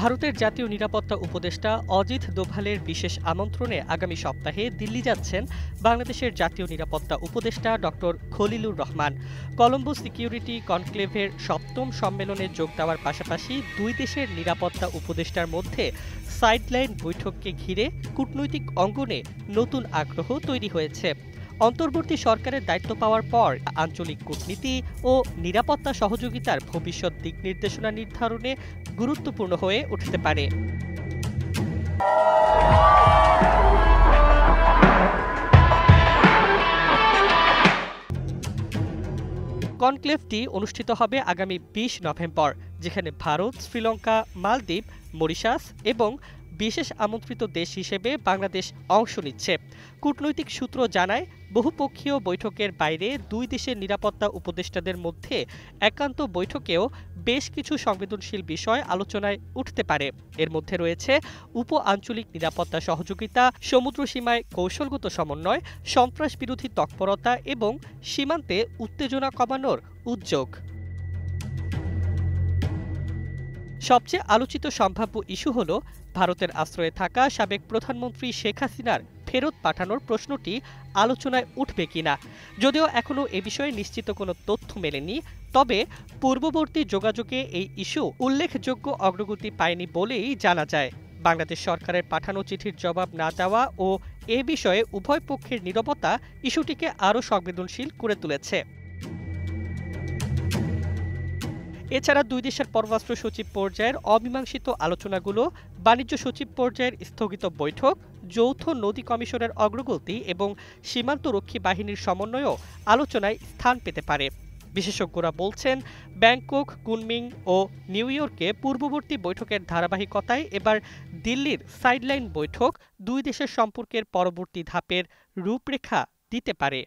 ভারতের জাতীয় নিরাপত্তা উপদেষ্টা অজিত দোভালের বিশেষ আমন্ত্রণে আগামী সপ্তাহে দিল্লি যাচ্ছেন বাংলাদেশের জাতীয় নিরাপত্তা উপদেষ্টা ডক্টর খলিলুর রহমান। কলম্বো সিকিউরিটি কনক্লেভের সপ্তম সম্মেলনে যোগ দেওয়ার পাশাপাশি দুই দেশের নিরাপত্তা উপদেষ্টার মধ্যে সাইডলাইন বৈঠককে ঘিরে কূটনৈতিক অঙ্গনে নতুন আগ্রহ তৈরি হয়েছে। অন্তর্বর্তী সরকারের দায়িত্ব পাওয়ার পর আঞ্চলিক কূটনীতি ও নিরাপত্তা সহযোগিতার ভবিষ্যৎ দিক নির্দেশনা নির্ধারণে গুরুত্বপূর্ণ হয়ে উঠতে পারে। কনক্লেভটি অনুষ্ঠিত হবে আগামী ২০ নভেম্বর, যেখানে ভারত, শ্রীলঙ্কা, মালদ্বীপ, মরিশাস এবং বিশেষ আমন্ত্রিত দেশ হিসেবে বাংলাদেশ অংশ নিচ্ছে। কূটনৈতিক সূত্র জানায়, বহুপক্ষীয় বৈঠকের বাইরে দুই দেশের নিরাপত্তা উপদেষ্টাদের মধ্যে একান্ত বৈঠকেও বেশ কিছু সংবেদনশীল বিষয় আলোচনায় উঠতে পারে। এর মধ্যে রয়েছে উপ আঞ্চলিক নিরাপত্তা সহযোগিতা, সমুদ্র সীমায় কৌশলগত সমন্বয়, সন্ত্রাস বিরোধী তৎপরতা এবং সীমান্তে উত্তেজনা কমানোর উদ্যোগ। সবচেয়ে আলোচিত সম্ভাব্য ইস্যু হল ভারতের আশ্রয়ে থাকা সাবেক প্রধানমন্ত্রী শেখ হাসিনার ফেরত পাঠানোর প্রশ্নটি আলোচনায় উঠবে কিনা। যদিও এখনও এ বিষয়ে নিশ্চিত কোনো তথ্য মেলেনি, তবে পূর্ববর্তী যোগাযোগে এই ইস্যু উল্লেখযোগ্য অগ্রগতি পায়নি বলেই জানা যায়। বাংলাদেশ সরকারের পাঠানো চিঠির জবাব না দেওয়া ও এ বিষয়ে উভয় পক্ষের নীরবতা ইস্যুটিকে আরও সংবেদনশীল করে তুলেছে। এছাড়া দুই দেশের পররাষ্ট্র সচিব পর্যায়ের অমীমাংসিত আলোচনাগুলো, বাণিজ্য সচিব পর্যায়ের স্থগিত বৈঠক, যৌথ নদী কমিশনের অগ্রগতি এবং সীমান্তরক্ষী বাহিনীর সমন্বয়ও আলোচনায় স্থান পেতে পারে। বিশেষজ্ঞরা বলছেন, ব্যাংকক, কুনমিং ও নিউ ইয়র্কে পূর্ববর্তী বৈঠকের ধারাবাহিকতায় এবার দিল্লির সাইডলাইন বৈঠক দুই দেশের সম্পর্কের পরবর্তী ধাপের রূপরেখা দিতে পারে।